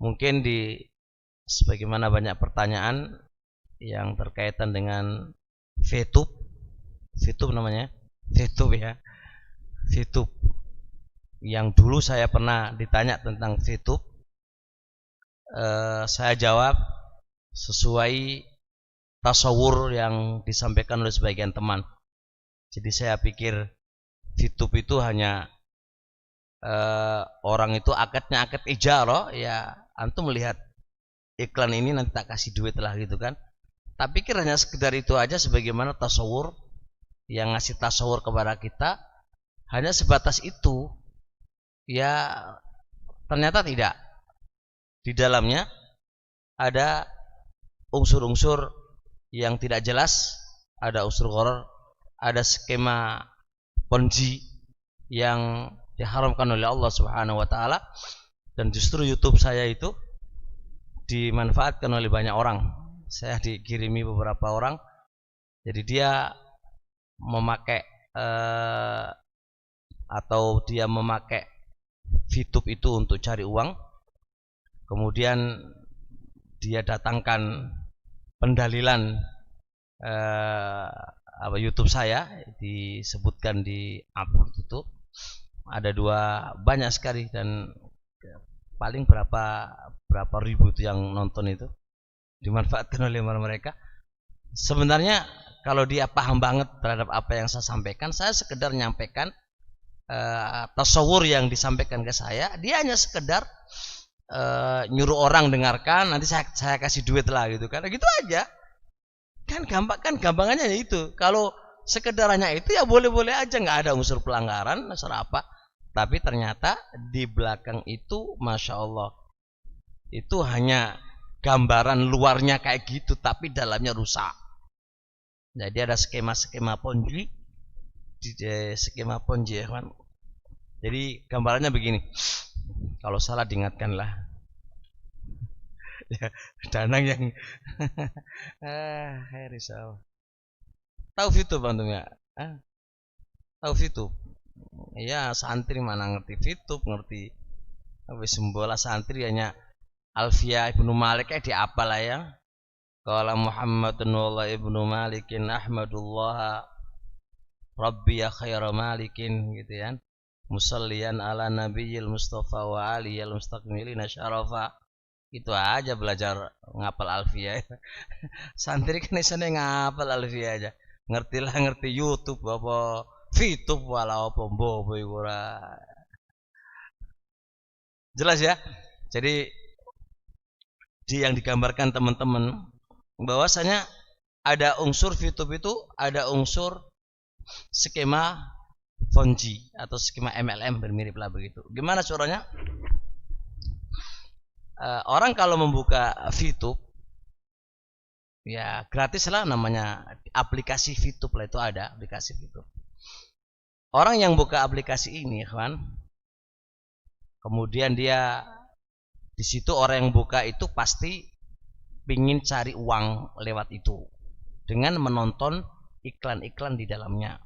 mungkin sebagaimana banyak pertanyaan yang terkaitan dengan VTube, VTube namanya, VTube ya, VTube. Yang dulu saya pernah ditanya tentang VTube, saya jawab sesuai tasawur yang disampaikan oleh sebagian teman. Jadi saya pikir VTube itu hanya orang itu akadnya akad ijarah, ya antum melihat iklan ini nanti tak kasih duit lah gitu kan. Tapi pikir hanya sekedar itu aja, sebagaimana tasawur yang ngasih tasawur kepada kita hanya sebatas itu. Ya ternyata tidak. Di dalamnya ada unsur-unsur yang tidak jelas, ada unsur gharar, ada skema ponzi yang diharamkan oleh Allah Subhanahu wa taala. Dan justru YouTube saya itu dimanfaatkan oleh banyak orang. Saya dikirimi beberapa orang. Jadi dia memakai atau dia memakai VTube itu untuk cari uang. Kemudian dia datangkan pendalilan YouTube saya, disebutkan di upload itu ada banyak sekali, dan paling berapa ribu itu yang nonton, itu dimanfaatkan oleh mereka. Sebenarnya kalau dia paham banget terhadap apa yang saya sampaikan, saya sekedar nyampaikan tasawur yang disampaikan ke saya. Dia hanya sekedar nyuruh orang dengarkan, nanti saya kasih duit lah gitu kan, gitu aja kan. Gampangannya itu. Kalau sekedarnya itu ya boleh-boleh aja, nggak ada unsur pelanggaran, unsur apa. Tapi ternyata di belakang itu, masya Allah, itu hanya gambaran luarnya kayak gitu, tapi dalamnya rusak. Jadi ada skema ponzi, skema ponzi ya kan. Jadi gambarannya begini, kalau salah diingatkanlah. Ya, Danang yang risau. Tahu VTube antum ya? Tahu VTube? Ya, santri mana ngerti VTube, ngerti wis bola santri hanya Alfiya ibnu Malik di apa lah ya. Qala Muhammadun wallah ibnu Malikin ahmadullah rabbi ya khaira malikin, gitu kan. Musalliyan ala nabiyil mustafa wa aliyil mustaqmilina syarafa. Itu aja belajar ngapal Alfiya. Santri kan isane ngapal Alfiya aja. Ngerti YouTube apa VTube wala apa mbobo ora. Jelas ya? Jadi yang digambarkan teman-teman bahwasanya ada unsur VTube itu, ada unsur skema ponzi atau skema MLM, bermirip lah begitu. Gimana caranya? Orang kalau membuka VTube ya gratis lah, namanya aplikasi VTube lah, itu ada aplikasi VTube. Orang yang buka aplikasi ini kan, kemudian dia di situ, orang yang buka itu pasti pingin cari uang lewat itu dengan menonton iklan-iklan di dalamnya.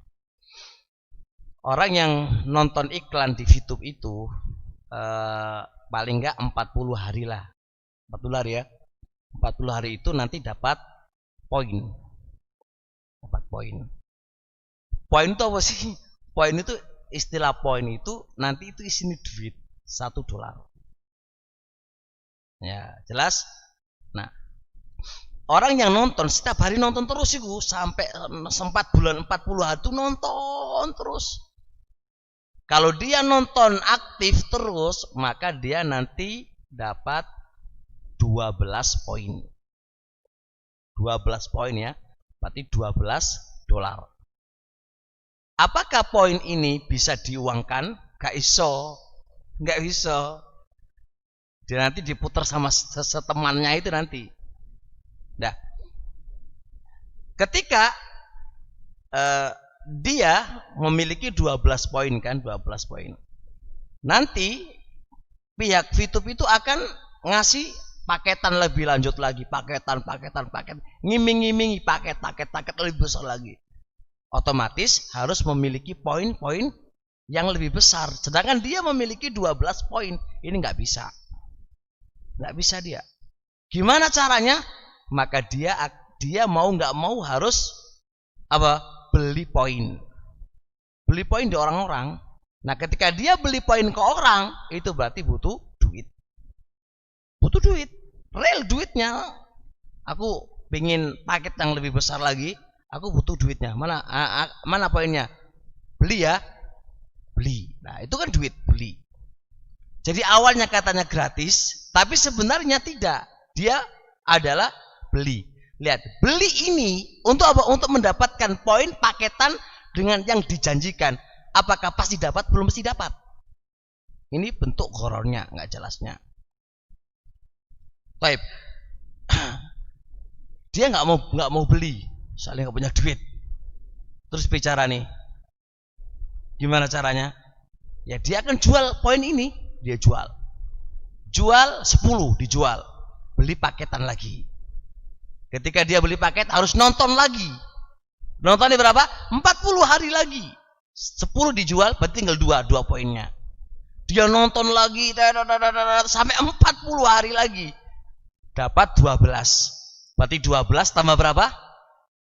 Orang yang nonton iklan di VTube itu paling enggak 40 hari lah. 40 hari ya. 40 hari itu nanti dapat poin. Dapat poin. Poin itu apa sih? Poin itu, istilah poin itu nanti itu isinya duit $1. Ya, jelas? Nah, orang yang nonton setiap hari nonton terus itu sampai 4 bulan 40 hari itu nonton terus. Kalau dia nonton aktif terus, maka dia nanti dapat 12 poin. 12 poin ya, berarti $12. Apakah poin ini bisa diuangkan? Gak iso. Gak bisa. Dia nanti diputar sama setemannya itu nanti. Nah, ketika dia memiliki 12 poin kan, 12 poin. Nanti pihak VTube itu akan ngasih paketan lebih lanjut lagi, paket, ngiming-ngimingi paket lebih besar lagi. Otomatis harus memiliki poin-poin yang lebih besar. Sedangkan dia memiliki 12 poin, ini nggak bisa. nggak bisa dia. Gimana caranya? Maka dia mau nggak mau harus apa? Beli poin. Beli poin di orang-orang. Nah, ketika dia beli poin ke orang, itu berarti butuh duit. Butuh duit. Real duitnya. Aku pengen paket yang lebih besar lagi, aku butuh duitnya. Mana poinnya? Beli ya. Beli. Nah, itu kan duit beli. Jadi awalnya katanya gratis, tapi sebenarnya tidak. Dia adalah beli. Lihat, beli ini untuk apa? Untuk mendapatkan poin paketan dengan yang dijanjikan. Apakah pasti dapat? Belum pasti dapat. Ini bentuk ghorornya, nggak jelasnya. Baik. Dia nggak mau beli, soalnya nggak punya duit. Terus bicara nih, gimana caranya? Ya dia akan jual poin ini, dia jual 10 dijual, beli paketan lagi. Ketika dia beli paket harus nonton lagi. Nontonnya berapa? 40 hari lagi. 10 dijual, berarti tinggal 2 poinnya. Dia nonton lagi sampai 40 hari lagi. Dapat 12. Berarti 12 tambah berapa?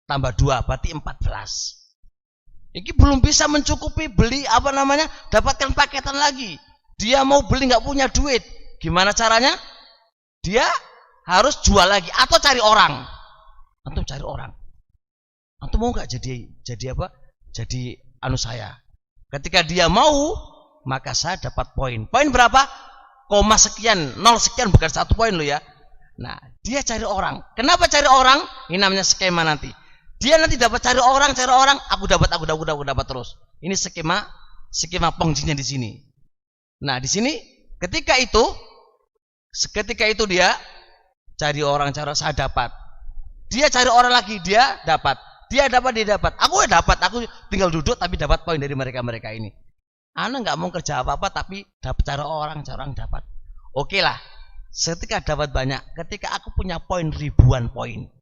Tambah 2, berarti 14. Ini belum bisa mencukupi beli dapatkan paketan lagi. Dia mau beli nggak punya duit. Gimana caranya? Dia harus jual lagi atau cari orang. Antum cari orang. Antum mau nggak jadi apa? Jadi saya. Ketika dia mau, maka saya dapat poin. Poin berapa? Koma sekian, 0 sekian, bukan 1 poin lo ya. Nah, dia cari orang. Kenapa cari orang? Ini namanya skema nanti. Dia nanti dapat cari orang, aku dapat terus. Ini skema pongjinya di sini. Nah, di sini ketika itu dia cari orang, saya dapat. Dia cari orang lagi, dia dapat. Dia dapat. Aku tinggal duduk tapi dapat poin dari mereka ini. Ana nggak mau kerja apa-apa tapi dapat cari orang dapat. Oke lah. Ketika dapat banyak, ketika aku punya poin ribuan poin,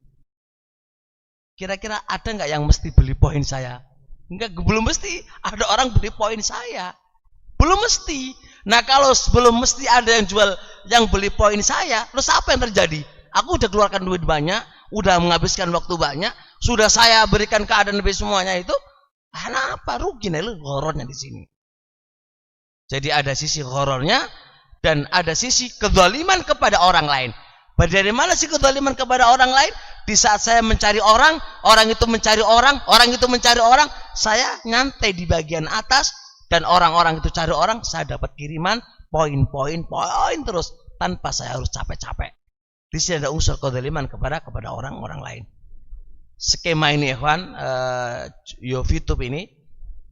kira-kira ada nggak yang mesti beli poin saya? Enggak, belum mesti. Ada orang beli poin saya, belum mesti. Nah, kalau belum mesti ada yang jual, yang beli poin saya, terus apa yang terjadi? Aku udah keluarkan duit banyak, udah menghabiskan waktu banyak, sudah saya berikan keadaan lebih semuanya itu, kenapa rugi nih lu horornya di sini? Jadi ada sisi horornya. Dan ada sisi kezaliman kepada orang lain. Dari mana sih kezaliman kepada orang lain? Di saat saya mencari orang, orang itu mencari orang, orang itu mencari orang, saya nyantai di bagian atas dan orang-orang itu cari orang, saya dapat kiriman poin terus tanpa saya harus capek-capek. Di sini ada unsur kezaliman kepada orang-orang lain. Skema ini ikhwan, YouTube ini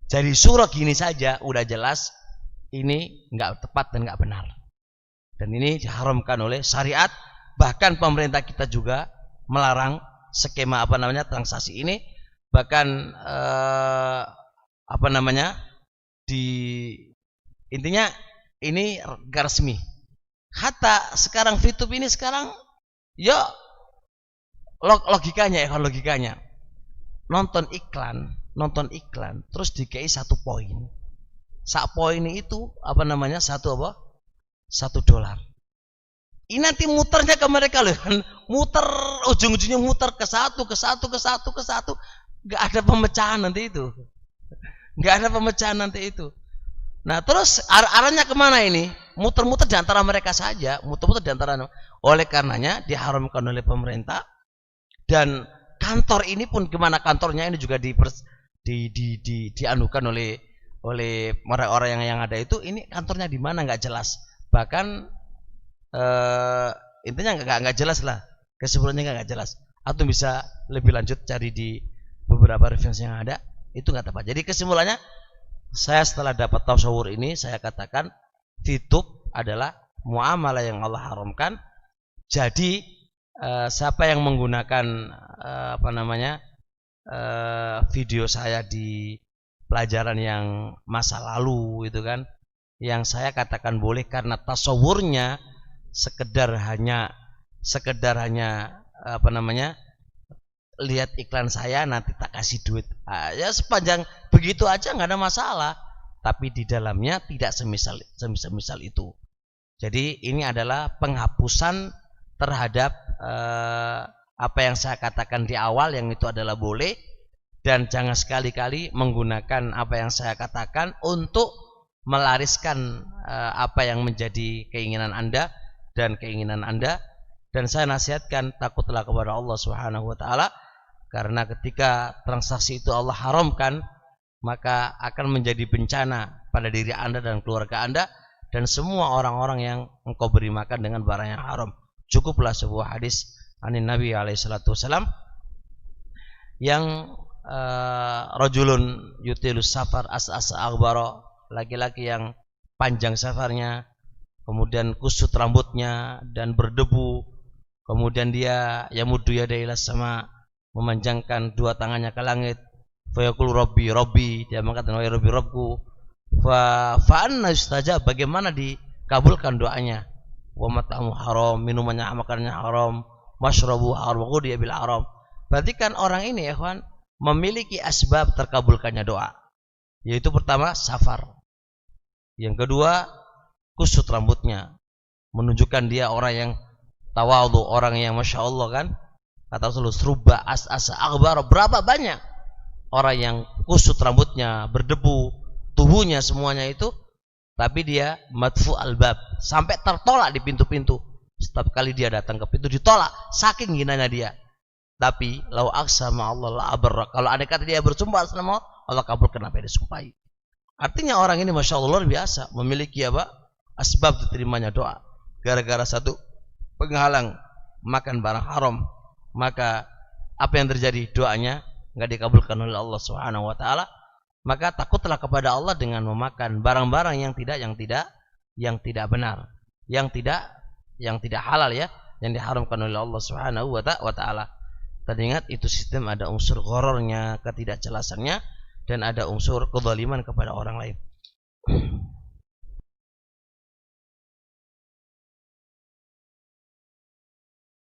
jadi surah gini saja udah jelas ini nggak tepat dan nggak benar. Dan ini diharamkan oleh syariat, bahkan pemerintah kita juga melarang skema transaksi ini, bahkan intinya ini gak resmi. Hatta sekarang YouTube ini sekarang ya logikanya nonton iklan terus dikei 1 poin. Sak poin itu $1. Ini nanti muternya ke mereka loh, muter ujung-ujungnya muter ke satu, nggak ada pemecahan nanti itu, Nah terus arahnya kemana ini? Muter-muter di antara mereka saja, Oleh karenanya diharamkan oleh pemerintah dan kantor ini pun gimana kantornya ini juga dianukan oleh orang-orang yang ada itu. Ini kantornya di mana nggak jelas. Bahkan intinya nggak jelas lah, kesimpulannya nggak jelas. Atau bisa lebih lanjut cari di beberapa referensi yang ada, itu nggak tepat. Jadi kesimpulannya, saya setelah dapat tasawur ini, saya katakan YouTube adalah muamalah yang Allah haramkan. Jadi siapa yang menggunakan video saya di pelajaran yang masa lalu itu kan, yang saya katakan boleh karena tasawurnya sekedar hanya lihat iklan saya nanti tak kasih duit. Ya sepanjang begitu aja nggak ada masalah. Tapi di dalamnya tidak semisal itu. Jadi ini adalah penghapusan terhadap apa yang saya katakan di awal, yang itu adalah boleh, dan jangan sekali-kali menggunakan apa yang saya katakan untuk melariskan apa yang menjadi keinginan Anda dan keinginan Anda. Dan saya nasihatkan, takutlah kepada Allah Subhanahu wa taala, karena ketika transaksi itu Allah haramkan, maka akan menjadi bencana pada diri Anda dan keluarga Anda dan semua orang-orang yang engkau beri makan dengan barang yang haram. Cukuplah sebuah hadis anin Nabi alaihi salatu wasalam yang rajulun yutilus safar as-asa aghbara, laki-laki yang panjang safarnya, kemudian kusut rambutnya dan berdebu, kemudian dia yamuddu yadayhi ilas sama, memanjangkan dua tangannya ke langit, fa yaqulu rabbi rabbi, dia mengatakan wahai rabbi rabbku, fa anna yustajab, bagaimana dikabulkan doanya, wa mat'amu haram, minumannya makanannya haram, masyrabu haram, dia bil haram. Berarti kan orang ini ya kawan, memiliki asbab terkabulkannya doa, yaitu pertama safar, yang kedua kusut rambutnya, menunjukkan dia orang yang tawadhu, orang yang masya Allah kan, kata Rasulullah serubah as-asa aghbar, berapa banyak orang yang kusut rambutnya, berdebu, tubuhnya semuanya itu, tapi dia madfu albab, sampai tertolak di pintu-pintu. Setiap kali dia datang ke pintu ditolak, saking hinanya dia. Tapi lau aqsama Allah la abarra, kalau andai kata dia bersumpah sama Allah, kabulkan apa yang disumpahi. Artinya orang ini masya Allah luar biasa, memiliki apa? Asbab diterimanya doa. Gara-gara satu penghalang makan barang haram, maka apa yang terjadi? Doanya enggak dikabulkan oleh Allah Subhanahu wa taala. Maka takutlah kepada Allah dengan memakan barang-barang yang tidak benar, yang tidak halal ya, yang diharamkan oleh Allah Subhanahu wa taala. Dan ingat, itu sistem ada unsur ghorornya, ketidakjelasannya, dan ada unsur kezaliman kepada orang lain.